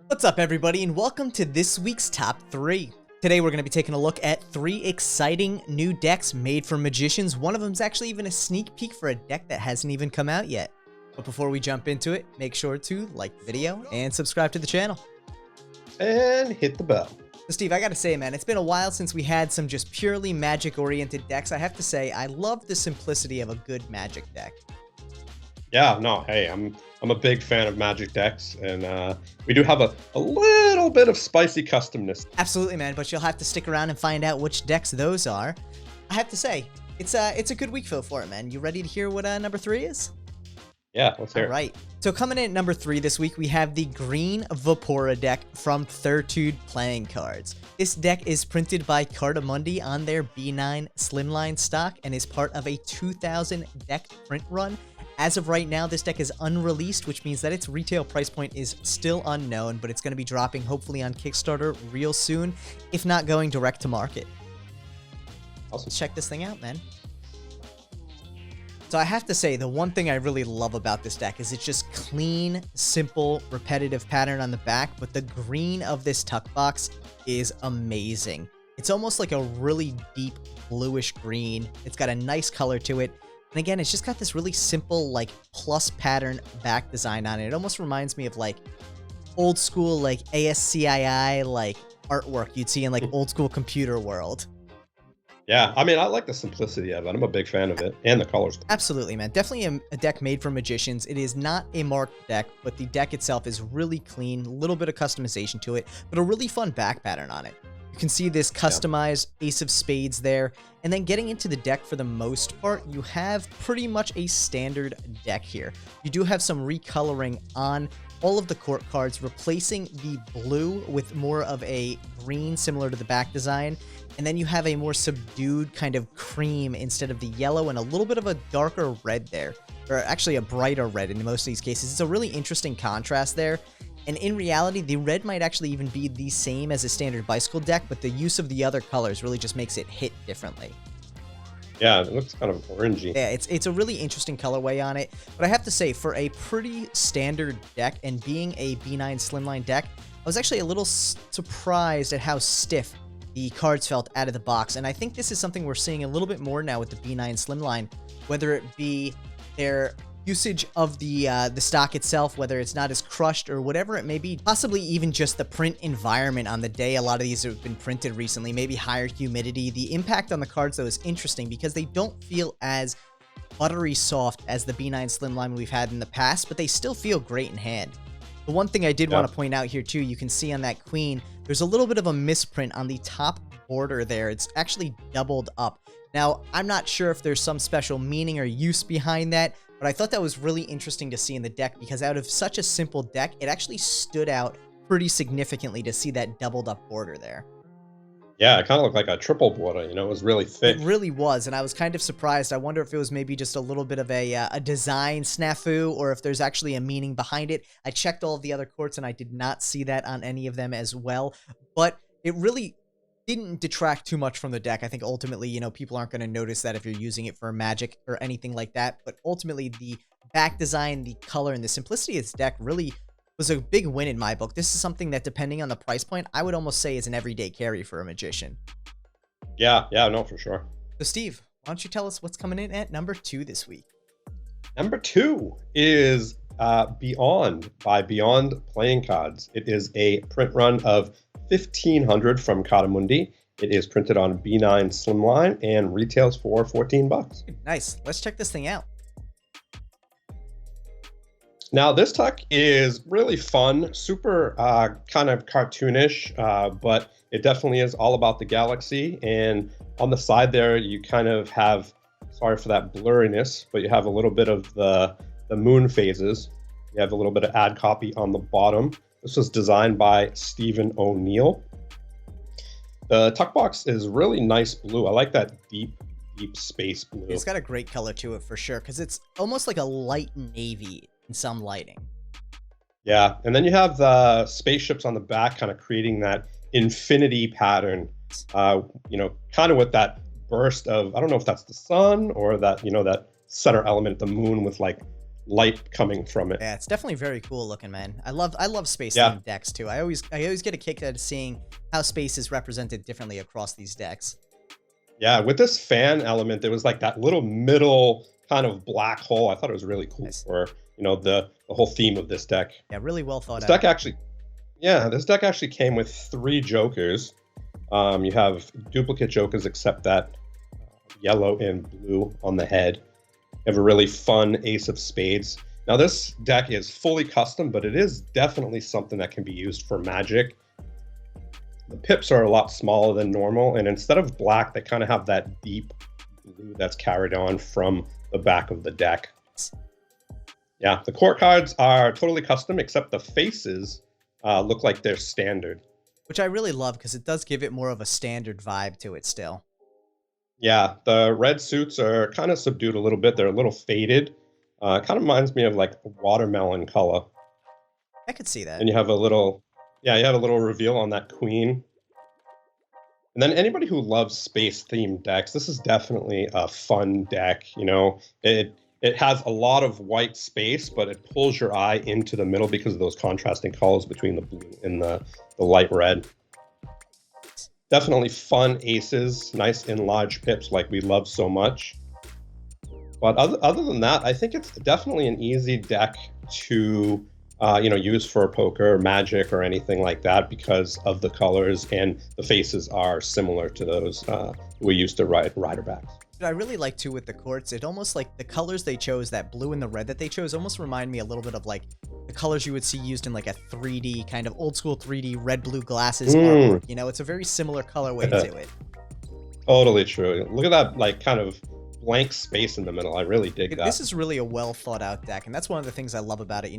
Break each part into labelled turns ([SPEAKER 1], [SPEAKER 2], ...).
[SPEAKER 1] What's up, everybody, and welcome to this week's Top 3. Today we're going to be taking a look at 3 exciting new decks made for magicians. One of them is actually even a sneak peek for a deck that hasn't even come out yet. But before we jump into it, make sure to like the video and subscribe to the channel.
[SPEAKER 2] And hit the bell.
[SPEAKER 1] So Steve, I gotta say, man, it's been a while since we had some just purely Magic-oriented decks. I have to say, I love the simplicity of a good Magic deck.
[SPEAKER 2] Yeah, no, hey, I'm a big fan of Magic decks, and we do have a little bit of spicy customness.
[SPEAKER 1] Absolutely, man, but you'll have to stick around and find out which decks those are. I have to say, it's a good week for it, man. You ready to hear what number 3 is?
[SPEAKER 2] Yeah, let's hear it.
[SPEAKER 1] All right. So coming in at number 3 this week, we have the green Vapora deck from Thirtude Playing Cards. This deck is printed by Cardists on their B9 Slimline stock and is part of a 2,000 deck print run. As of right now, this deck is unreleased, which means that its retail price point is still unknown, but it's going to be dropping hopefully on Kickstarter real soon, if not going direct to market.
[SPEAKER 2] Awesome.
[SPEAKER 1] Let's check this thing out, man. So I have to say, the one thing I really love about this deck is it's just clean, simple, repetitive pattern on the back, but the green of this tuck box is amazing. It's almost like a really deep bluish green. It's got a nice color to it. And again, it's just got this really simple, like, plus pattern back design on it. It almost reminds me of, like, old school, like, ASCII, like, artwork you'd see in, like, old school computer world.
[SPEAKER 2] Yeah, I mean, I like the simplicity of it. I'm a big fan of it, and the colors.
[SPEAKER 1] Absolutely, man. Definitely a deck made for magicians. It is not a marked deck, but the deck itself is really clean, a little bit of customization to it, but a really fun back pattern on it. You can see this customized Ace of Spades there, and then getting into the deck for the most part, you have pretty much a standard deck here. You do have some recoloring on all of the court cards, replacing the blue with more of a green similar to the back design, and then you have a more subdued kind of cream instead of the yellow and a little bit of a darker red there, or actually a brighter red in most of these cases. It's a really interesting contrast there. And in reality, the red might actually even be the same as a standard bicycle deck, but the use of the other colors really just makes it hit differently.
[SPEAKER 2] Yeah, it looks kind of orangey.
[SPEAKER 1] Yeah, it's a really interesting colorway on it. But I have to say, for a pretty standard deck and being a B9 Slimline deck, I was actually a little surprised at how stiff the cards felt out of the box. And I think this is something we're seeing a little bit more now with the B9 Slimline, whether it be their usage of the stock itself, whether it's not as crushed or whatever it may be, possibly even just the print environment on the day a lot of these have been printed recently, maybe higher humidity. The impact on the cards, though, is interesting because they don't feel as buttery soft as the B9 Slimline we've had in the past, but they still feel great in hand. The one thing I did want to point out here, too, you can see on that queen, there's a little bit of a misprint on the top border there. It's actually doubled up. Now, I'm not sure if there's some special meaning or use behind that, but I thought that was really interesting to see in the deck because out of such a simple deck, it actually stood out pretty significantly to see that doubled up border there.
[SPEAKER 2] Yeah, it kind of looked like a triple border, you know, it was really thick.
[SPEAKER 1] It really was, and I was kind of surprised. I wonder if it was maybe just a little bit of a design snafu or if there's actually a meaning behind it. I checked all of the other courts and I did not see that on any of them as well, but it really didn't detract too much from the deck. I think ultimately, you know, people aren't going to notice that if you're using it for Magic or anything like that, but ultimately the back design, the color, and the simplicity of this deck really was a big win in my book. This is something that, depending on the price point, I would almost say is an everyday carry for a magician.
[SPEAKER 2] Yeah, no, for sure.
[SPEAKER 1] So Steve, why don't you tell us what's coming in at number 2 this week?
[SPEAKER 2] Number 2 is Beyond by Beyond Playing Cards. It is a print run of 1,500 from Cardists. It is printed on B9 Slimline and retails for $14.
[SPEAKER 1] Nice. Let's check this thing out.
[SPEAKER 2] Now, this tuck is really fun, super kind of cartoonish, but it definitely is all about the galaxy. And on the side there, you kind of have, sorry for that blurriness, but you have a little bit of the moon phases. You have a little bit of ad copy on the bottom. This was designed by Stephen O'Neill. The tuck box is really nice blue. I like that deep space blue.
[SPEAKER 1] It's got a great color to it for sure, because it's almost like a light navy in some lighting.
[SPEAKER 2] Yeah, and then you have the spaceships on the back kind of creating that infinity pattern, you know, kind of with that burst of, I don't know if that's the sun or that, you know, that center element, the moon with like light coming from it.
[SPEAKER 1] Yeah, it's definitely very cool looking, man. I love space
[SPEAKER 2] Yeah.
[SPEAKER 1] themed decks too. I always get a kick out of seeing how space is represented differently across these decks.
[SPEAKER 2] Yeah, with this fan element, there was like that little middle kind of black hole. I thought it was really cool
[SPEAKER 1] Nice.
[SPEAKER 2] for, the whole theme of this deck.
[SPEAKER 1] Yeah, really well thought
[SPEAKER 2] This
[SPEAKER 1] out.
[SPEAKER 2] deck actually, yeah, this deck actually came with 3 jokers. You have duplicate jokers except that yellow and blue on the head. You have a really fun ace of spades. Now this deck is fully custom, but it is definitely something that can be used for Magic. The pips are a lot smaller than normal, and instead of black, they kind of have that deep blue that's carried on from the back of the deck. Yeah, the court cards are totally custom, except the faces look like they're standard.
[SPEAKER 1] Which I really love because it does give it more of a standard vibe to it still.
[SPEAKER 2] Yeah, the red suits are kind of subdued a little bit. They're a little faded. Kind of reminds me of like watermelon color.
[SPEAKER 1] I could see that.
[SPEAKER 2] And you have a little reveal on that queen. And then anybody who loves space themed decks, this is definitely a fun deck. It has a lot of white space, but it pulls your eye into the middle because of those contrasting colors between the blue and the light red. Definitely fun aces, nice enlarged pips like we love so much. But other than that, I think it's definitely an easy deck to use for poker, Magic, or anything like that because of the colors, and the faces are similar to those we used to rider backs.
[SPEAKER 1] What I really like too with the courts, it almost like the colors they chose, that blue and the red that they chose, almost remind me a little bit of like the colors you would see used in like a 3D kind of old school 3D red-blue glasses artwork. It's a very similar colorway to it.
[SPEAKER 2] Totally true. Look at that like kind of blank space in the middle. I really dig that.
[SPEAKER 1] This is really a well thought out deck, and that's one of the things I love about it.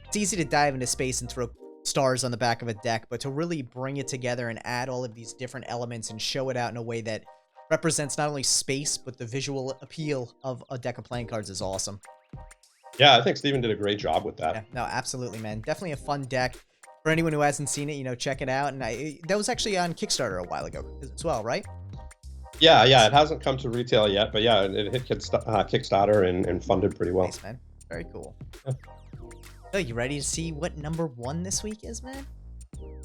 [SPEAKER 1] It's easy to dive into space and throw stars on the back of a deck, but to really bring it together and add all of these different elements and show it out in a way that represents not only space, but the visual appeal of a deck of playing cards is awesome.
[SPEAKER 2] Yeah, I think Steven did a great job with that.
[SPEAKER 1] Yeah, no, absolutely, man. Definitely a fun deck. For anyone who hasn't seen it, check it out. And that was actually on Kickstarter a while ago as well, right?
[SPEAKER 2] Yeah, it hasn't come to retail yet, but yeah, it hit Kickstarter and funded pretty well.
[SPEAKER 1] Nice, man. Very cool. So, you ready to see what number 1 this week is, man?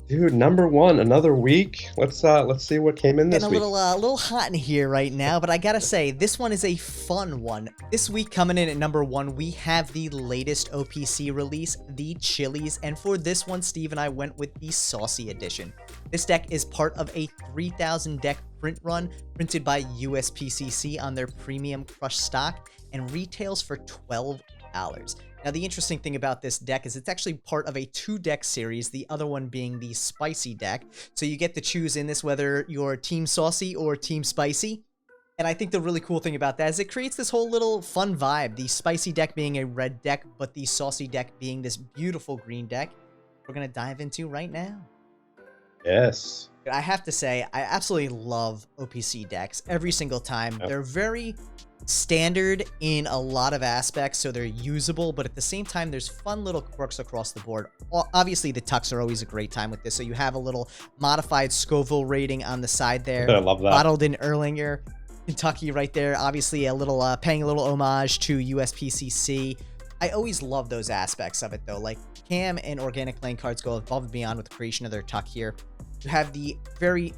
[SPEAKER 2] Dude, number 1, another week. Let's see what came in this week.
[SPEAKER 1] Getting a little hot in here right now, but I gotta say, this one is a fun one. This week, coming in at number 1, we have the latest OPC release, the Chili's, and for this one, Steve and I went with the Saucy Edition. This deck is part of a 3,000 deck print run printed by USPCC on their premium crush stock and retails for $12. Now, the interesting thing about this deck is it's actually part of a 2-deck series, the other one being the Spicy deck. So you get to choose in this whether you're Team Saucy or Team Spicy. And I think the really cool thing about that is it creates this whole little fun vibe. The Spicy deck being a red deck, but the Saucy deck being this beautiful green deck we're going to dive into right now.
[SPEAKER 2] Yes.
[SPEAKER 1] I have to say, I absolutely love OPC decks every single time. Yep. They're very standard in a lot of aspects, so they're usable, but at the same time, there's fun little quirks across the board. Obviously, the tucks are always a great time with this, so you have a little modified Scoville rating on the side there.
[SPEAKER 2] I love that.
[SPEAKER 1] Bottled in Erlanger, Kentucky right there. Obviously, a little paying a little homage to USPCC. I always love those aspects of it, though. Like, Cam and Organic Playing Cards go above and beyond with the creation of their tuck here. You have the very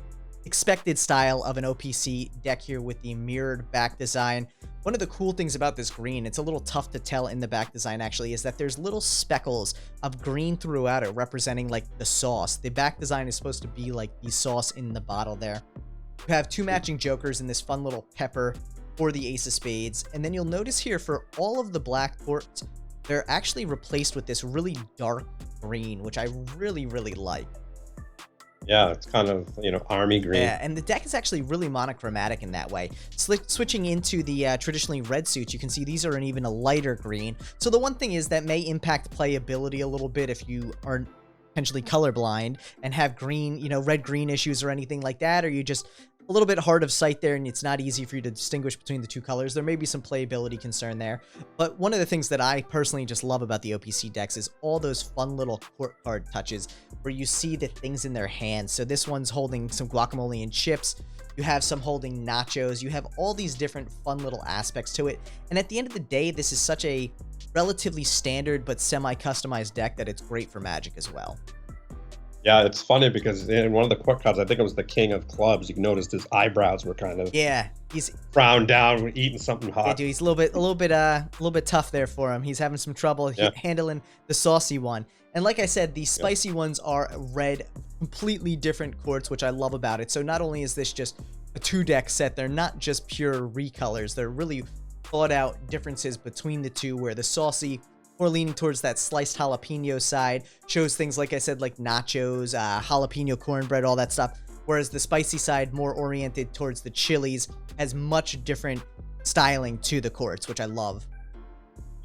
[SPEAKER 1] expected style of an OPC deck here with the mirrored back design. One of the cool things about this green, it's a little tough to tell in the back design actually, is that there's little speckles of green throughout it representing like the sauce. The back design is supposed to be like the sauce in the bottle there. You have 2 matching jokers in this fun little pepper for the ace of spades. And then you'll notice here for all of the black courts, they're actually replaced with this really dark green, which I really, really like.
[SPEAKER 2] Yeah, it's kind of, army green.
[SPEAKER 1] Yeah, and the deck is actually really monochromatic in that way. Switching into the traditionally red suits, you can see these are an even a lighter green. So the one thing is that may impact playability a little bit if you are potentially colorblind and have green, red-green issues or anything like that, or you just a little bit hard of sight there and it's not easy for you to distinguish between the 2 colors. There may be some playability concern there. But one of the things that I personally just love about the OPC decks is all those fun little court card touches where you see the things in their hands. So this one's holding some guacamole and chips. You have some holding nachos. You have all these different fun little aspects to it. And at the end of the day, this is such a relatively standard but semi-customized deck that it's great for Magic as well.
[SPEAKER 2] Yeah, it's funny because in one of the quick cards, I think it was the King of Clubs, you noticed his eyebrows were kind of
[SPEAKER 1] he's
[SPEAKER 2] frowned down when eating something hot.
[SPEAKER 1] Yeah, dude, he's a little bit tough there for him. He's having some trouble handling the saucy one. And like I said, the spicy ones are red, completely different courts, which I love about it. So not only is this just a 2-deck set, they're not just pure recolors. They're really thought out differences between the two, where the saucy, more leaning towards that sliced jalapeno side, shows things, like I said, like nachos, jalapeno cornbread, all that stuff. Whereas the spicy side, more oriented towards the chilies, has much different styling to the courts, which I love.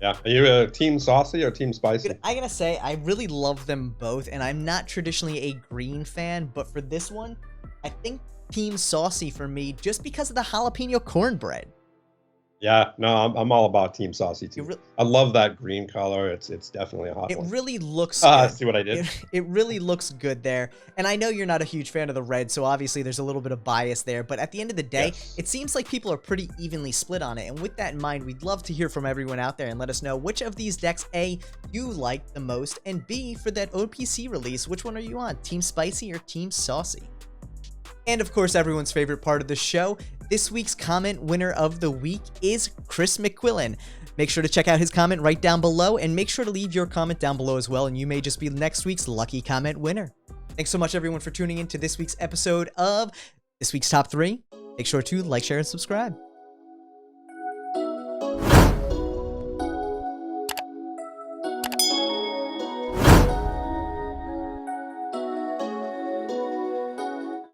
[SPEAKER 2] Yeah. Are you a team saucy or team spicy?
[SPEAKER 1] I gotta say, I really love them both, and I'm not traditionally a green fan, but for this one, I think team saucy for me, just because of the jalapeno cornbread.
[SPEAKER 2] Yeah, no, I'm all about team saucy too. I love that green color. It's definitely a hot one.
[SPEAKER 1] It really looks good.
[SPEAKER 2] See what I did?
[SPEAKER 1] It really looks good there. And I know you're not a huge fan of the red, so obviously there's a little bit of bias there. But at the end of the day, it seems like people are pretty evenly split on it. And with that in mind, we'd love to hear from everyone out there and let us know which of these decks, A, you like the most, and B, for that OPC release, which one are you on? Team Spicy or Team Saucy? And of course, everyone's favorite part of the show, this week's comment winner of the week is Chris McQuillan. Make sure to check out his comment right down below, and make sure to leave your comment down below as well, and you may just be next week's lucky comment winner. Thanks so much, everyone, for tuning in to this week's episode of This Week's Top 3. Make sure to like, share, and subscribe.